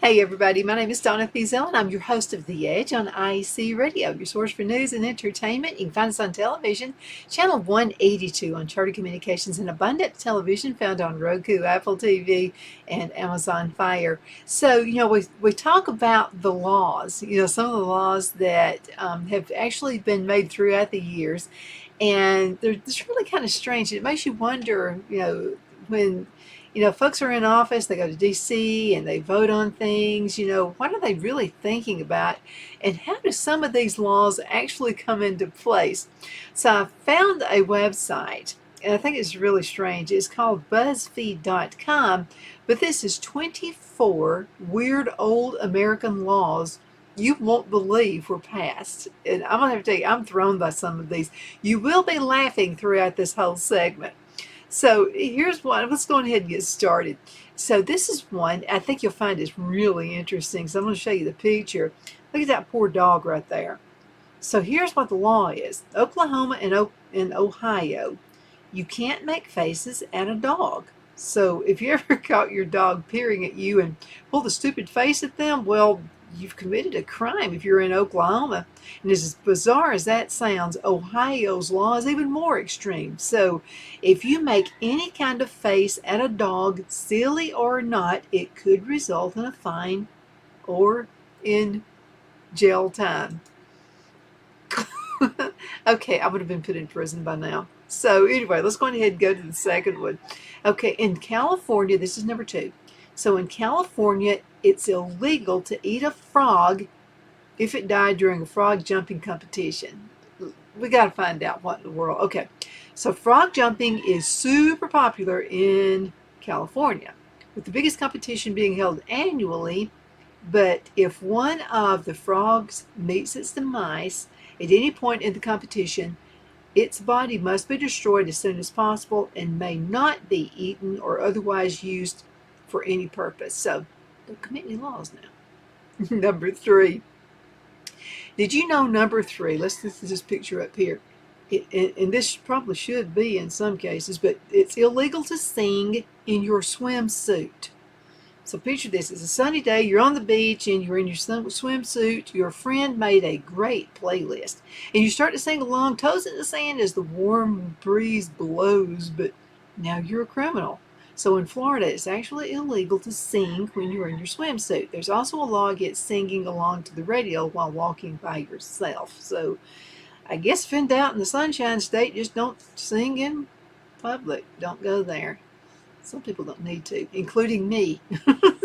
Hey everybody, my name is Donna Thiesel and I'm your host of The Edge on IEC Radio, your source for news and entertainment. You can find us on television, channel 182 on Charter Communications and Abundant Television, found on Roku, Apple TV, and Amazon Fire. So, we talk about the laws, some of the laws that have actually been made throughout the years, and it's really kind of strange. It makes you wonder, when folks are in office, they go to DC and they vote on things, what are they really thinking about? And how do some of these laws actually come into place? So I found a website, and I think it's really strange. It's called BuzzFeed.com, but this is 24 weird old American laws you won't believe were passed. And I'm going to have to tell you, I'm thrown by some of these. You will be laughing throughout this whole segment. So here's one. Let's go ahead and get started. So this is one I think you'll find is really interesting. So I'm going to show you the picture. Look at that poor dog right there. So here's what the law is. Oklahoma and Ohio, you can't make faces at a dog. So if you ever caught your dog peering at you and pulled a stupid face at them, well, you've committed a crime if you're in Oklahoma. And as bizarre as that sounds, Ohio's law is even more extreme. So if you make any kind of face at a dog, silly or not, it could result in a fine or in jail time. Okay, I would have been put in prison by now. So anyway, let's go ahead and go to the second one. Okay, in California, this is number 2. So in California, it's illegal to eat a frog if it died during a frog jumping competition. We got to find out what in the world. Okay, so frog jumping is super popular in California, with the biggest competition being held annually. But if one of the frogs meets its demise at any point in the competition, its body must be destroyed as soon as possible and may not be eaten or otherwise used for any purpose. So don't commit any laws now. Number 3. Did you know number 3? Let's look at this picture up here. And this probably should be in some cases, but it's illegal to sing in your swimsuit. So picture this. It's a sunny day, you're on the beach and you're in your swimsuit. Your friend made a great playlist. And you start to sing along, toes in the sand as the warm breeze blows, but now you're a criminal. So in Florida, it's actually illegal to sing when you're in your swimsuit. There's also a law against singing along to the radio while walking by yourself. So I guess if in doubt in the Sunshine State, just don't sing in public. Don't go there. Some people don't need to, including me.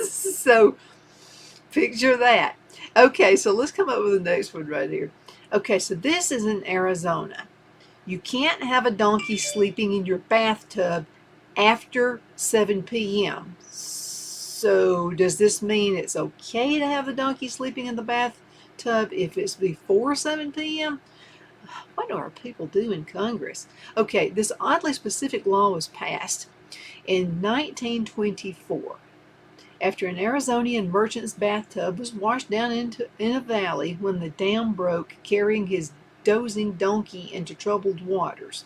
So picture that. Okay, so let's come up with the next one right here. Okay, so this is in Arizona. You can't have a donkey sleeping in your bathtub after 7 p.m. So does this mean it's okay to have the donkey sleeping in the bathtub if it's before 7 p.m.? What do our people do in Congress? Okay, this oddly specific law was passed in 1924 after an Arizonian merchant's bathtub was washed down in a valley when the dam broke, carrying his dozing donkey into troubled waters.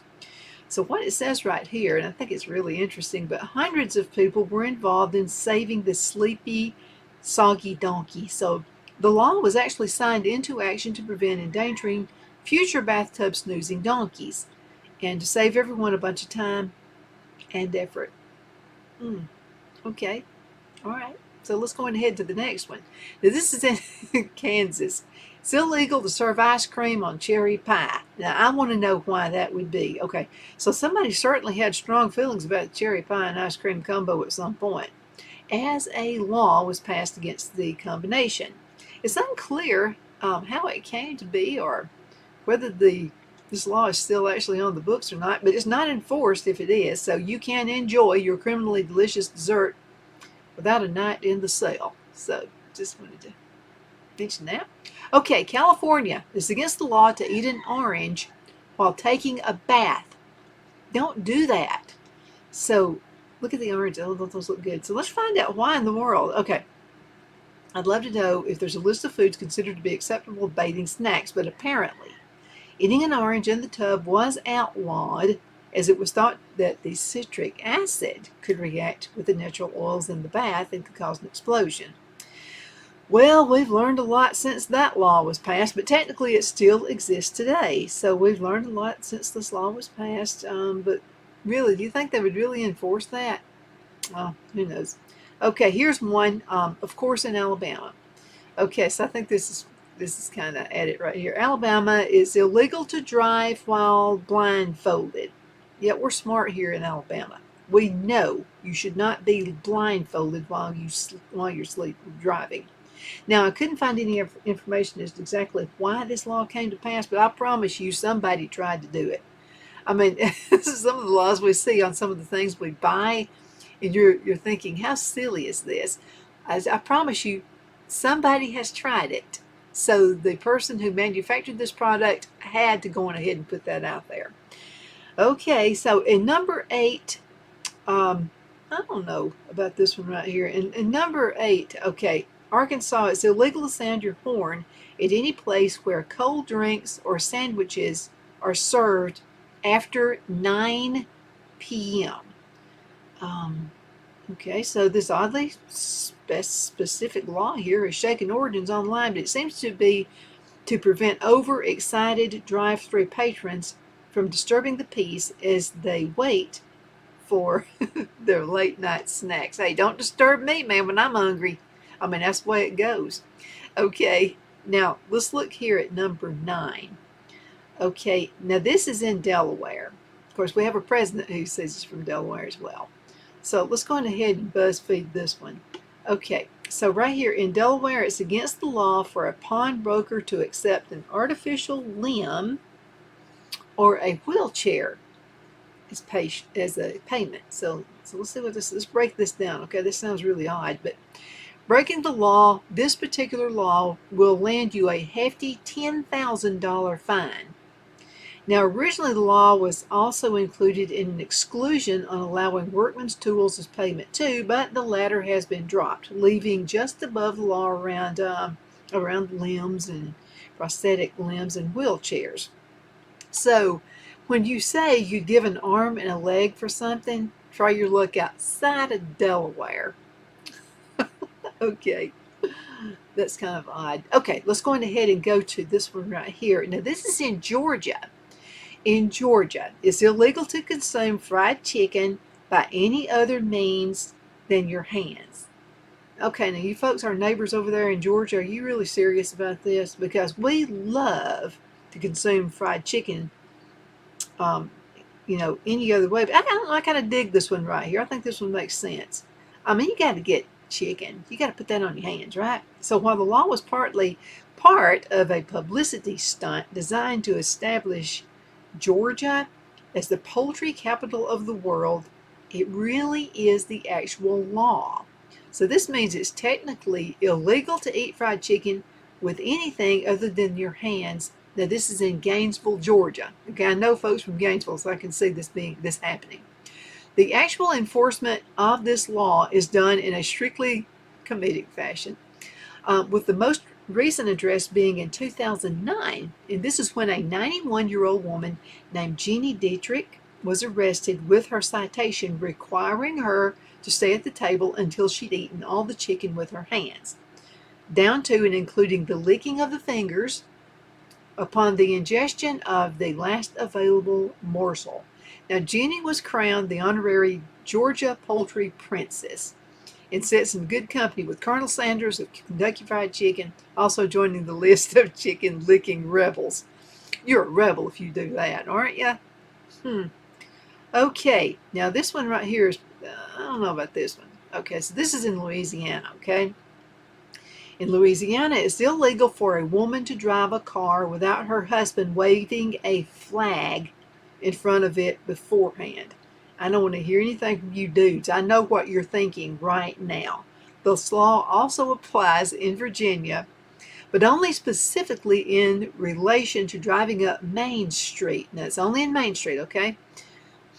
So what it says right here, and I think it's really interesting, but hundreds of people were involved in saving the sleepy, soggy donkey. So the law was actually signed into action to prevent endangering future bathtub snoozing donkeys and to save everyone a bunch of time and effort. Okay. All right. So let's go ahead to the next one. Now this is in Kansas. It's illegal to serve ice cream on cherry pie. Now I want to know why that would be. Okay. So somebody certainly had strong feelings about cherry pie and ice cream combo at some point, as a law was passed against the combination. It's unclear how it came to be or whether this law is still actually on the books or not, but it's not enforced if it is, so you can enjoy your criminally delicious dessert without a night in the cell. So just wanted to mention that. Okay, California. It's against the law to eat an orange while taking a bath. Don't do that. So look at the orange. Oh, those look good. So let's find out why in the world. Okay. I'd love to know if there's a list of foods considered to be acceptable bathing snacks, but apparently eating an orange in the tub was outlawed, as it was thought that the citric acid could react with the natural oils in the bath and could cause an explosion. Well, we've learned a lot since that law was passed, but technically it still exists today. So we've learned a lot since this law was passed. But really, do you think they would really enforce that? Oh, who knows? Okay, here's one. Of course, in Alabama. Okay, so I think this is kind of at it right here. Alabama, is illegal to drive while blindfolded. Yet we're smart here in Alabama. We know you should not be blindfolded while you're driving. Now, I couldn't find any information as to exactly why this law came to pass, but I promise you somebody tried to do it. I mean, this is some of the laws we see on some of the things we buy, and you're thinking, how silly is this? As I promise you, somebody has tried it. So the person who manufactured this product had to go on ahead and put that out there. Okay, so in number 8, I don't know about this one right here. In number 8, okay, Arkansas, it's illegal to sound your horn at any place where cold drinks or sandwiches are served after 9 p.m. Okay, so this oddly specific law here is shaking origins online, but it seems to be to prevent overexcited drive-through patrons from disturbing the peace as they wait for their late night snacks. Hey, don't disturb me, man, when I'm hungry. I mean, that's the way it goes. Okay, now let's look here at number 9. Okay, now this is in Delaware. Of course, we have a president who says he's from Delaware as well. So let's go ahead and BuzzFeed this one. Okay, so right here in Delaware, it's against the law for a pawnbroker to accept an artificial limb or a wheelchair as a payment. So let's see what let's break this down. Okay, this sounds really odd, but breaking the law, this particular law will land you a hefty $10,000 fine. Now, originally the law was also included in an exclusion on allowing workmen's tools as payment too, but the latter has been dropped, leaving just above the law around limbs and prosthetic limbs and wheelchairs. So, when you say you give an arm and a leg for something, try your luck outside of Delaware. Okay, that's kind of odd. Okay, let's go ahead and go to this one right here. Now, this is in Georgia. In Georgia, it's illegal to consume fried chicken by any other means than your hands. Okay, now you folks, our neighbors over there in Georgia, are you really serious about this? Because we love to consume fried chicken, any other way. But I kind of dig this one right here. I think this one makes sense. I mean, you got to get chicken. You got to put that on your hands, right? So while the law was partly part of a publicity stunt designed to establish Georgia as the poultry capital of the world, it really is the actual law. So this means it's technically illegal to eat fried chicken with anything other than your hands. Now this is in Gainesville, Georgia. Okay, I know folks from Gainesville, so I can see this happening. The actual enforcement of this law is done in a strictly comedic fashion, with the most recent address being in 2009, and this is when a 91-year-old woman named Jeannie Dietrich was arrested with her citation requiring her to stay at the table until she'd eaten all the chicken with her hands, down to and including the licking of the fingers upon the ingestion of the last available morsel. Now, Jeannie was crowned the honorary Georgia Poultry Princess and sits in good company with Colonel Sanders of Kentucky Fried Chicken, also joining the list of chicken licking rebels. You're a rebel if you do that, aren't you? Okay, now this one right here is, I don't know about this one. Okay, so this is in Louisiana, okay? In Louisiana, it's illegal for a woman to drive a car without her husband waving a flag in front of it beforehand. I don't want to hear anything from you dudes. I know what you're thinking right now. This law also applies in Virginia, but only specifically in relation to driving up Main Street. Now, it's only in Main Street, okay?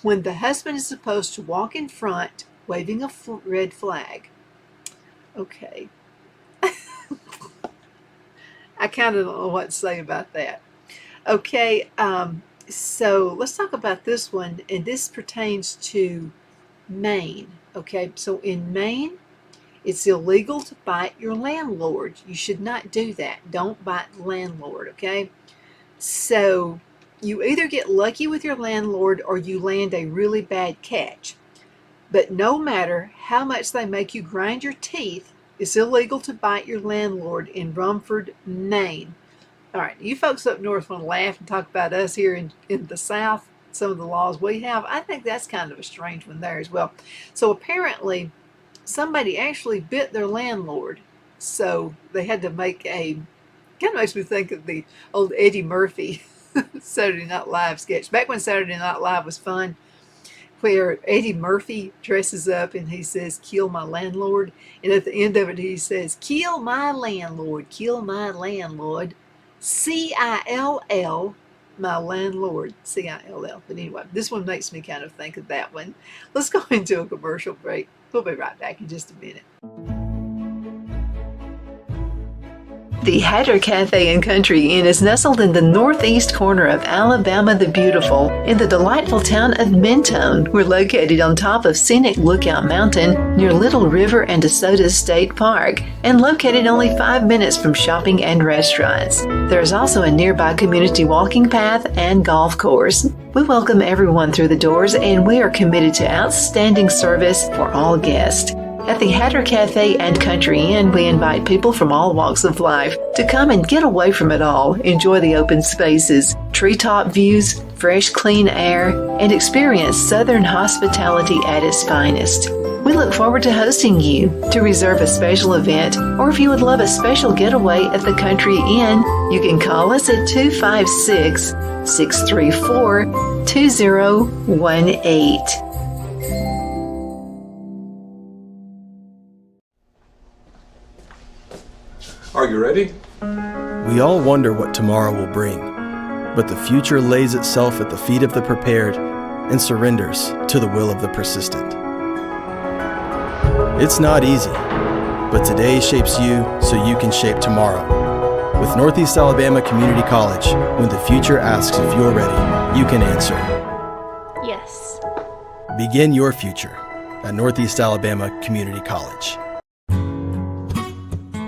When the husband is supposed to walk in front, waving a red flag. Okay. I kind of don't know what to say about that. Okay, so let's talk about this one, and this pertains to Maine. Okay, so in Maine, It's illegal to bite your landlord. You should not do that. Don't bite the landlord, okay? So you either get lucky with your landlord or you land a really bad catch. But no matter how much they make you grind your teeth, it's illegal to bite your landlord in Rumford, Maine. All right, you folks up north want to laugh and talk about us here in the South, some of the laws we have. I think that's kind of a strange one there as well. So apparently somebody actually bit their landlord. So they had to make kind of makes me think of the old Eddie Murphy Saturday Night Live sketch. Back when Saturday Night Live was fun, where Eddie Murphy dresses up and he says, "Kill my landlord." And at the end of it, he says, "Kill my landlord, kill my landlord. C-I-L-L, my landlord." C-I-L-L. But anyway, this one makes me kind of think of that one. Let's go into a commercial break. We'll be right back in just a minute. The Hatter Cafe and Country Inn is nestled in the northeast corner of Alabama the Beautiful in the delightful town of Mentone. We're located on top of scenic Lookout Mountain near Little River and DeSoto State Park and located only 5 minutes from shopping and restaurants. There is also a nearby community walking path and golf course. We welcome everyone through the doors and we are committed to outstanding service for all guests. At the Hatter Cafe and Country Inn, we invite people from all walks of life to come and get away from it all, enjoy the open spaces, treetop views, fresh, clean air, and experience Southern hospitality at its finest. We look forward to hosting you. To reserve a special event, or if you would love a special getaway at the Country Inn, you can call us at 256-634-2018. Are you ready? We all wonder what tomorrow will bring, but the future lays itself at the feet of the prepared and surrenders to the will of the persistent. It's not easy, but today shapes you so you can shape tomorrow. With Northeast Alabama Community College, when the future asks if you're ready, you can answer yes. Begin your future at Northeast Alabama Community College.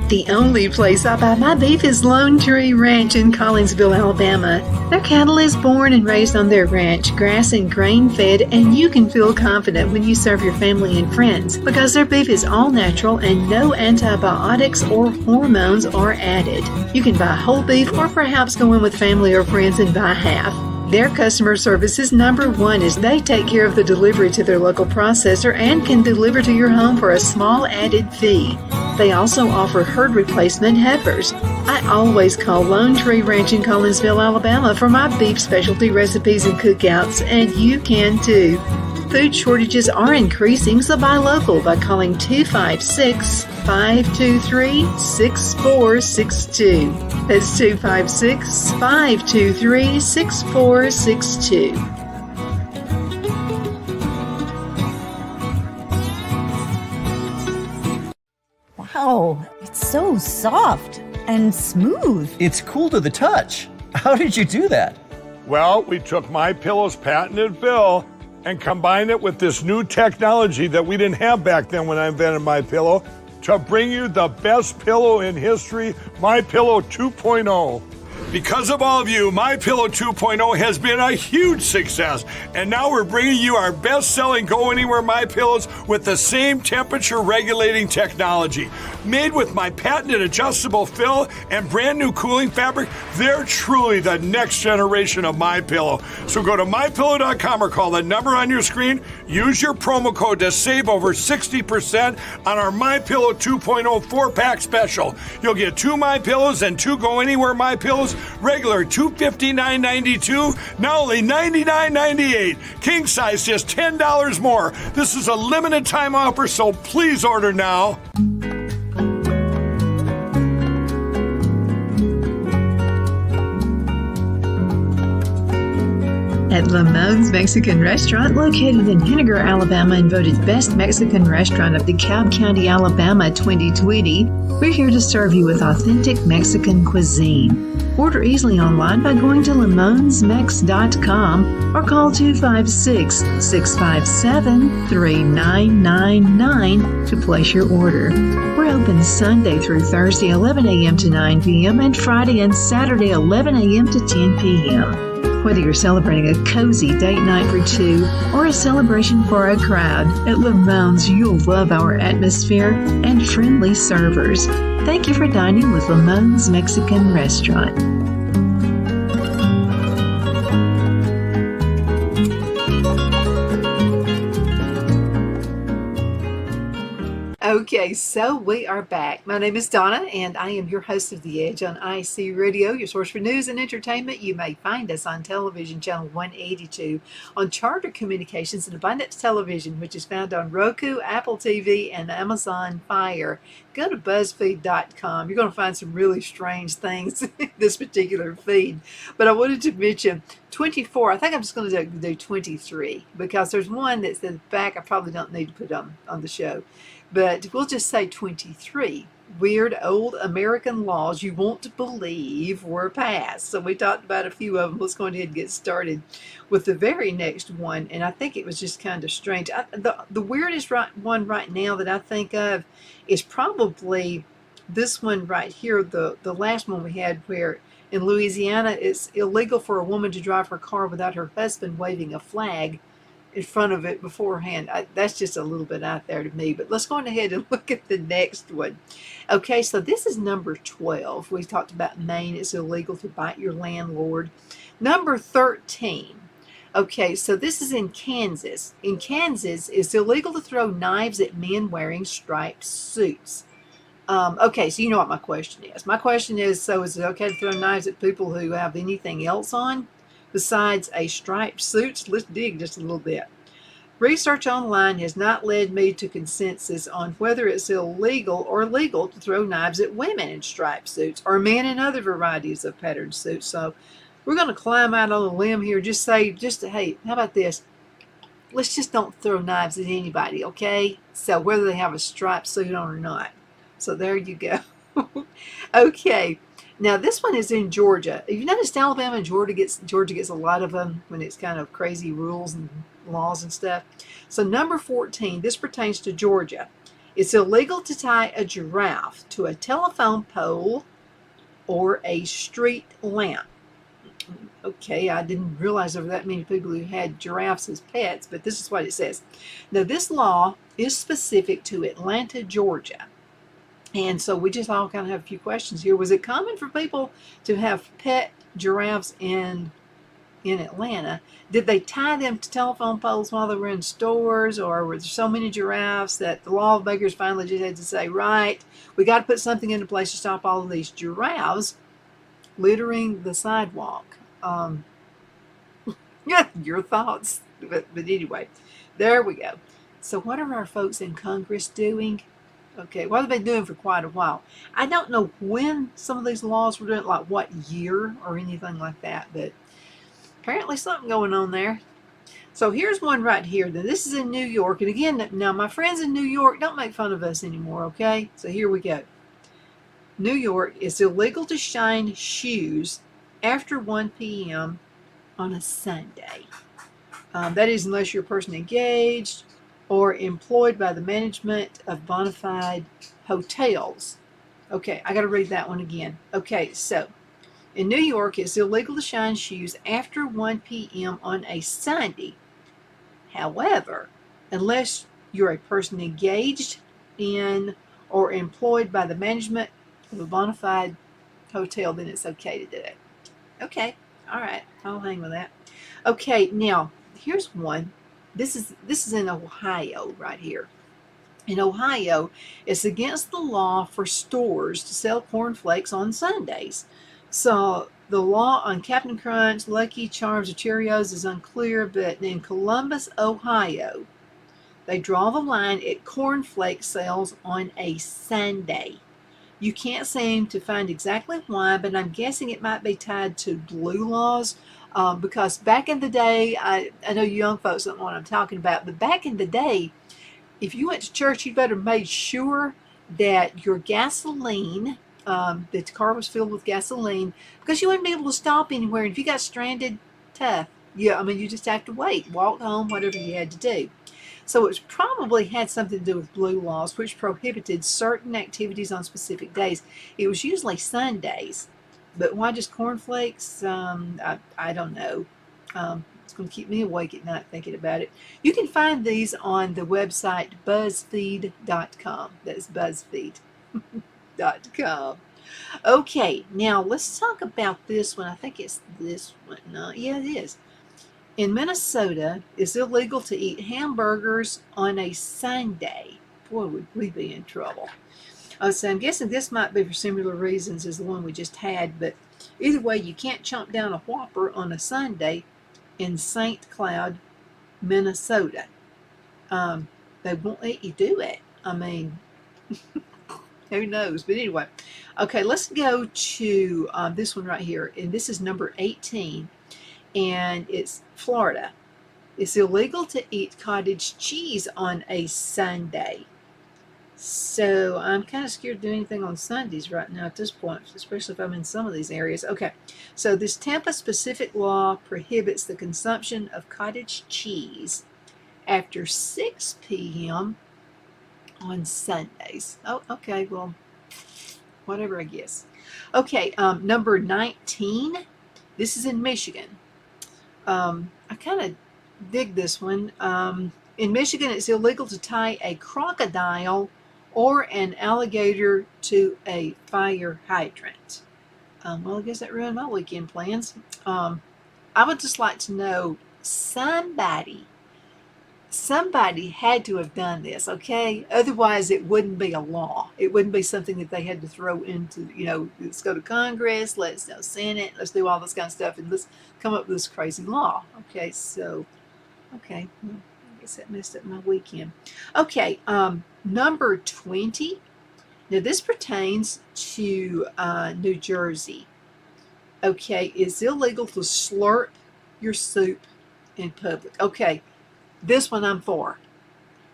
The only place I buy my beef is Lone Tree Ranch in Collinsville, Alabama. Their cattle is born and raised on their ranch, grass and grain fed, and you can feel confident when you serve your family and friends because their beef is all natural and no antibiotics or hormones are added. You can buy whole beef or perhaps go in with family or friends and buy half. Their customer service is number one as they take care of the delivery to their local processor and can deliver to your home for a small added fee. They also offer herd replacement heifers. I always call Lone Tree Ranch in Collinsville, Alabama for my beef specialty recipes and cookouts, and you can too. Food shortages are increasing, so buy local by calling 256-523-6462. That's 256-523-6462. Wow, it's so soft and smooth. It's cool to the touch. How did you do that? Well, we took MyPillow's patented fill and combined it with this new technology that we didn't have back then when I invented MyPillow to bring you the best pillow in history, MyPillow 2.0. Because of all of you, MyPillow 2.0 has been a huge success. And now we're bringing you our best-selling Go Anywhere MyPillows with the same temperature-regulating technology. Made with my patented adjustable fill and brand new cooling fabric, they're truly the next generation of MyPillow. So go to MyPillow.com or call the number on your screen. Use your promo code to save over 60% on our MyPillow 2.0 4-pack special. You'll get 2 MyPillows and 2 Go Anywhere MyPillows, regular $259.92, now only $99.98. King size just $10 more. This is a limited time offer, so please order now. At at Lamone's Mexican Restaurant, located in Henniger, Alabama, and voted Best Mexican Restaurant of DeKalb County, Alabama 2020. We're here to serve you with authentic Mexican cuisine. Order easily online by going to LamonesMex.com or call 256-657-3999 to place your order. We're open Sunday through Thursday, 11 a.m. to 9 p.m., and Friday and Saturday, 11 a.m. to 10 p.m. Whether you're celebrating a cozy date night for two or a celebration for a crowd, at Lamone's you'll love our atmosphere and friendly servers. Thank you for dining with Lamone's Mexican Restaurant. Okay, so we are back. My name is Donna, and I am your host of The Edge on IC Radio, your source for news and entertainment. You may find us on television channel 182, on Charter Communications and Abundance Television, which is found on Roku, Apple TV, and Amazon Fire. Go to BuzzFeed.com. You're going to find some really strange things in this particular feed. But I wanted to mention 24. I think I'm just going to do 23 because there's one that's in the back I probably don't need to put on the show. But we'll just say 23 weird old American laws you won't believe were passed. So we talked about a few of them. Let's go ahead and get started with the very next one. And I think it was just kind of strange. The weirdest one right now that I think of is probably this one right here, the last one we had, where in Louisiana it's illegal for a woman to drive her car without her husband waving a flag in front of it beforehand. That's just a little bit out there to me, but let's go on ahead and look at the next one. Okay, so this is number 12. We talked about Maine. It's illegal to bite your landlord. Number 13. Okay, so this is in Kansas. In Kansas, it's illegal to throw knives at men wearing striped suits. Okay, so you know what my question is. My question is, so is it okay to throw knives at people who have anything else on besides a striped suit? Let's dig just a little bit. Research online has not led me to consensus on whether it's illegal or legal to throw knives at women in striped suits or men in other varieties of patterned suits. So we're going to climb out on a limb here. Hey, how about this? Let's just don't throw knives at anybody, okay? So whether they have a striped suit on or not. So there you go. Okay. Now this one is in Georgia. Have you noticed Alabama and Georgia gets a lot of them when it's kind of crazy rules and laws and stuff? So number 14, this pertains to Georgia. It's illegal to tie a giraffe to a telephone pole or a street lamp. Okay, I didn't realize there were that many people who had giraffes as pets, but this is what it says. Now this law is specific to Atlanta, Georgia. And so we just all kind of have a few questions here. Was it common for people to have pet giraffes in Atlanta? Did they tie them to telephone poles while they were in stores, or were there so many giraffes that the lawmakers finally just had to say, right, we got to put something into place to stop all of these giraffes littering the sidewalk? Yeah, your thoughts. But anyway, there we go. So what are our folks in Congress doing? Okay, what have they been doing for quite a while? I don't know when some of these laws were doing, like what year or anything like that, but apparently something going on there. So here's one right here. Now, this is in New York. And again, now my friends in New York, don't make fun of us anymore, okay? So here we go. New York, it's illegal to shine shoes after 1 p.m. on a Sunday. That is unless you're a person engaged or employed by the management of bona fide hotels. Okay, I got to read that one again. Okay, so in New York, it's illegal to shine shoes after 1 p.m. on a Sunday. However, unless you're a person engaged in or employed by the management of a bona fide hotel, then it's okay to do it. Okay, all right, I'll hang with that. Okay, now here's one. This is in Ohio right here. In Ohio, it's against the law for stores to sell cornflakes on Sundays. So the law on Captain Crunch, Lucky Charms, or Cheerios is unclear, but in Columbus, Ohio, they draw the line at cornflake sales on a Sunday. You can't seem to find exactly why, but I'm guessing it might be tied to blue laws Because back in the day, I know you young folks don't know what I'm talking about, but back in the day, if you went to church, you better made sure that your gasoline, that the car was filled with gasoline, because you wouldn't be able to stop anywhere. And if you got stranded, tough. Yeah, I mean, you just have to wait, walk home, whatever you had to do. So it probably had something to do with blue laws, which prohibited certain activities on specific days. It was usually Sundays, but why just cornflakes? I don't know. It's going to keep me awake at night thinking about it. You can find these on the website BuzzFeed.com. That's BuzzFeed.com. Okay, now let's talk about this one. I think it's this one. No, yeah, it is. In Minnesota, it's illegal to eat hamburgers on a Sunday. Boy, would we be in trouble. So I'm guessing this might be for similar reasons as the one we just had, but either way, you can't chomp down a Whopper on a Sunday in St. Cloud, Minnesota. They won't let you do it. I mean, who knows? But anyway, okay, let's go to this one right here, and this is number 18. And it's Florida. It's illegal to eat cottage cheese on a Sunday. So I'm kind of scared to do anything on Sundays right now at this point, especially if I'm in some of these areas. Okay, so this Tampa-specific law prohibits the consumption of cottage cheese after 6 p.m. on Sundays. Oh, okay, well, whatever, I guess. Okay, number 19. This is in Michigan. I kind of dig this one. In Michigan, it's illegal to tie a crocodile or an alligator to a fire hydrant. Well, I guess that ruined my weekend plans. I would just like to know, somebody had to have done this, okay? Otherwise, it wouldn't be a law. It wouldn't be something that they had to throw into, let's go to Congress, let's go Senate, let's do all this kind of stuff, and let's come up with this crazy law. Okay, so, okay, well, I guess that messed up my weekend. Okay, number 20. Now, this pertains to New Jersey. Okay, it's illegal to slurp your soup in public. Okay. This one I'm for.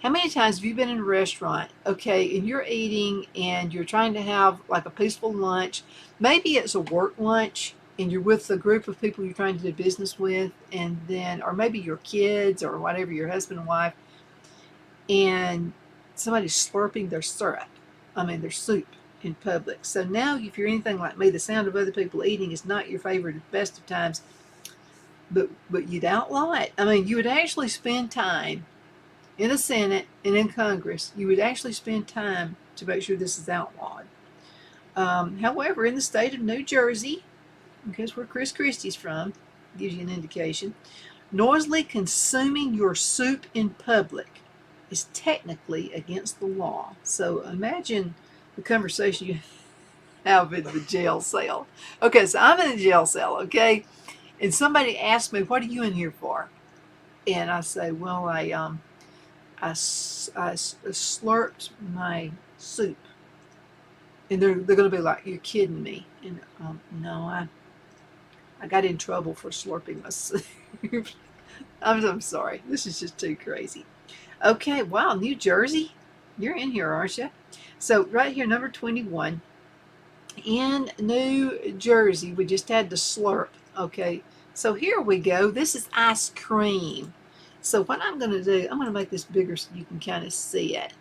How many times have you been in a restaurant, okay, and you're eating and you're trying to have like a peaceful lunch? Maybe it's a work lunch and you're with a group of people you're trying to do business with, and then, or maybe your kids or whatever, your husband and wife, and somebody's slurping their syrup, their soup in public. So now, if you're anything like me, the sound of other people eating is not your favorite at the best of times. But you'd outlaw it. You would actually spend time in the Senate and in Congress. You would actually spend time to make sure this is outlawed. However, in the state of New Jersey, because where Chris Christie's from, gives you an indication, noisily consuming your soup in public is technically against the law. So imagine the conversation you have in the jail cell. Okay, so I'm in the jail cell, okay? And somebody asked me, "What are you in here for?" And I say, "Well, I slurped my soup." And they're going to be like, "You're kidding me." And no, I got in trouble for slurping my soup. I'm sorry. This is just too crazy. Okay, wow, New Jersey, you're in here, aren't you? So right here, number 21. In New Jersey, we just had to slurp. Okay, so here we go. This is ice cream. So what I'm going to do, I'm going to make this bigger so you can kind of see it.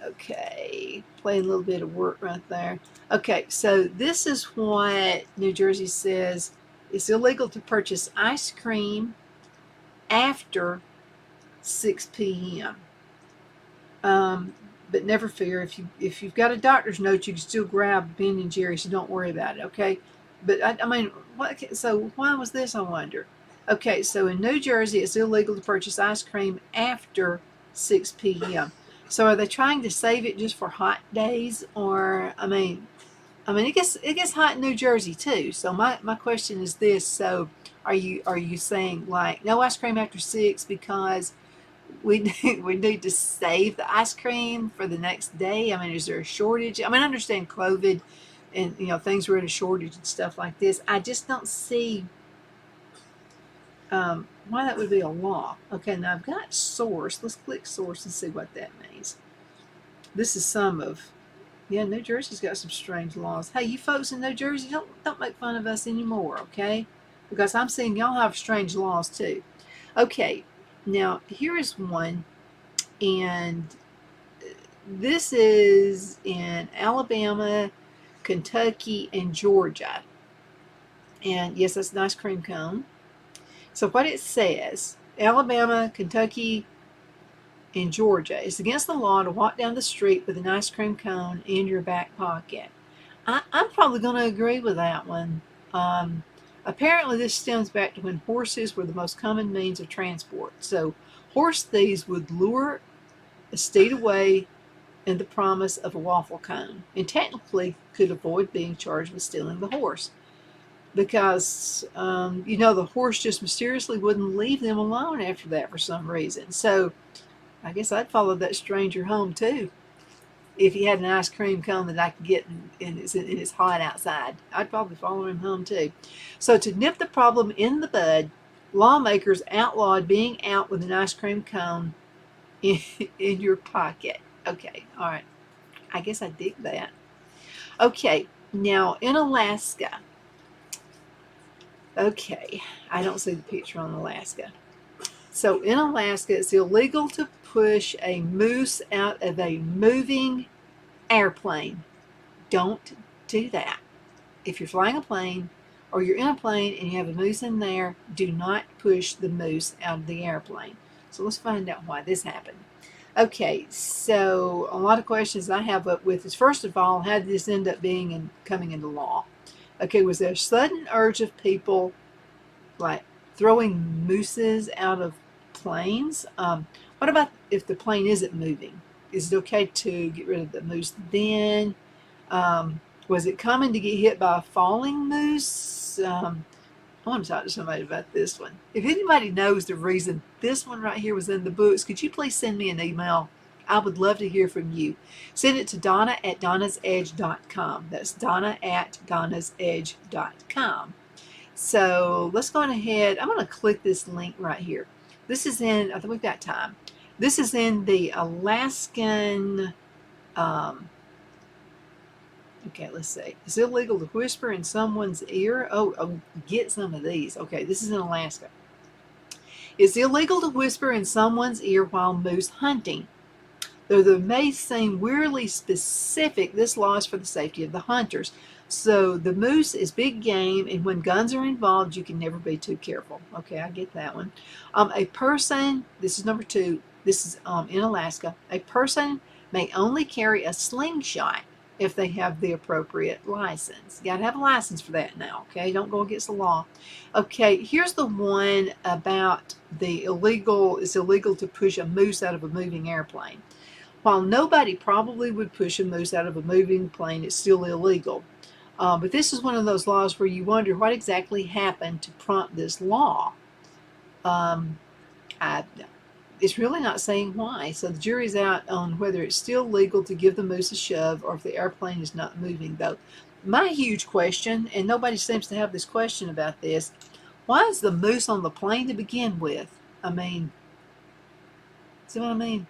Okay, playing a little bit of work right there. Okay, so this is what New Jersey says. It's illegal to purchase ice cream after 6 p.m. But never fear, if you've got a doctor's note, you can still grab Ben and Jerry, so don't worry about it, okay? But so why was this, I wonder? Okay, so in New Jersey, it's illegal to purchase ice cream after 6 p.m. So are they trying to save it just for hot days? Or, it gets hot in New Jersey too. So my question is this. So are you saying like no ice cream after 6 because we need to save the ice cream for the next day? Is there a shortage? I understand COVID and things were in a shortage and stuff like this. I just don't see why that would be a law. Okay, now I've got source. Let's click source and see what that means. This is some of, yeah, New Jersey's got some strange laws. Hey, you folks in New Jersey, don't make fun of us anymore, okay? Because I'm seeing y'all have strange laws too. Okay, now here is one, and this is in Alabama, Kentucky, and Georgia. And yes, that's an ice cream cone. So what it says, Alabama, Kentucky, and Georgia, it's against the law to walk down the street with an ice cream cone in your back pocket. I'm probably going to agree with that one. Apparently this stems back to when horses were the most common means of transport. So horse thieves would lure a steed away in the promise of a waffle cone, and technically could avoid being charged with stealing the horse. Because, the horse just mysteriously wouldn't leave them alone after that for some reason. So I guess I'd follow that stranger home too. If he had an ice cream cone that I could get and it's hot outside, I'd probably follow him home too. So to nip the problem in the bud, lawmakers outlawed being out with an ice cream cone in your pocket. Okay, all right. I guess I dig that. Okay, now in Alaska. Okay, I don't see the picture on Alaska. So in Alaska, it's illegal to push a moose out of a moving airplane. Don't do that. If you're flying a plane or you're in a plane and you have a moose in there, do not push the moose out of the airplane. So let's find out why this happened. Okay, so a lot of questions I have up with is, first of all, how did this end up being and coming into law? Okay, was there a sudden urge of people like throwing mooses out of planes? What about if the plane isn't moving? Is it okay to get rid of the moose then? Was it common to get hit by a falling moose? I want to talk to somebody about this one. If anybody knows the reason this one right here was in the books, could you please send me an email? I would love to hear from you. Send it to Donna@DonnasEdge.com. That's Donna@DonnasEdge.com. So let's go on ahead. I'm going to click this link right here. This is in, I think we've got time. This is in the Alaskan, okay, let's see. It's illegal to whisper in someone's ear. Oh, get some of these. Okay, this is in Alaska. It's illegal to whisper in someone's ear while moose hunting. Though they may seem weirdly specific, this law is for the safety of the hunters. So the moose is big game, and when guns are involved, you can never be too careful. Okay, I get that one. A person, this is number 2, this is in Alaska, a person may only carry a slingshot if they have the appropriate license. You got to have a license for that now, okay? Don't go against the law. Okay, here's the one about it's illegal to push a moose out of a moving airplane. While nobody probably would push a moose out of a moving plane, it's still illegal. But this is one of those laws where you wonder what exactly happened to prompt this law. It's really not saying why. So the jury's out on whether it's still legal to give the moose a shove or if the airplane is not moving, though. My huge question, and nobody seems to have this question about this, why is the moose on the plane to begin with? I mean, see what I mean?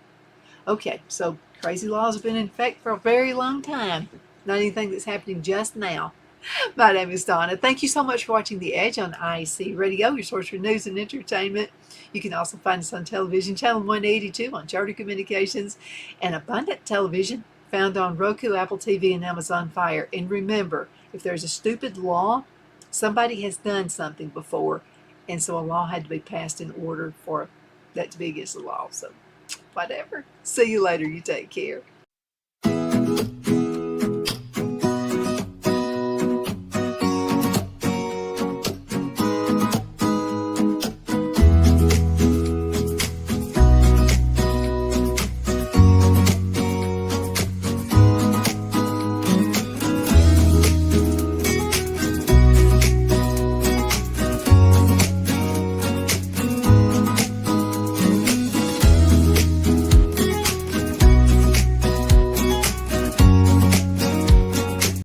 Okay, so crazy laws have been in effect for a very long time. Not anything that's happening just now. My name is Donna. Thank you so much for watching The Edge on IC Radio, your source for news and entertainment. You can also find us on television, channel 182 on Charter Communications, and Abundant Television, found on Roku, Apple TV, and Amazon Fire. And remember, if there's a stupid law, somebody has done something before, and so a law had to be passed in order for that to be against the law. So whatever. See you later. You take care.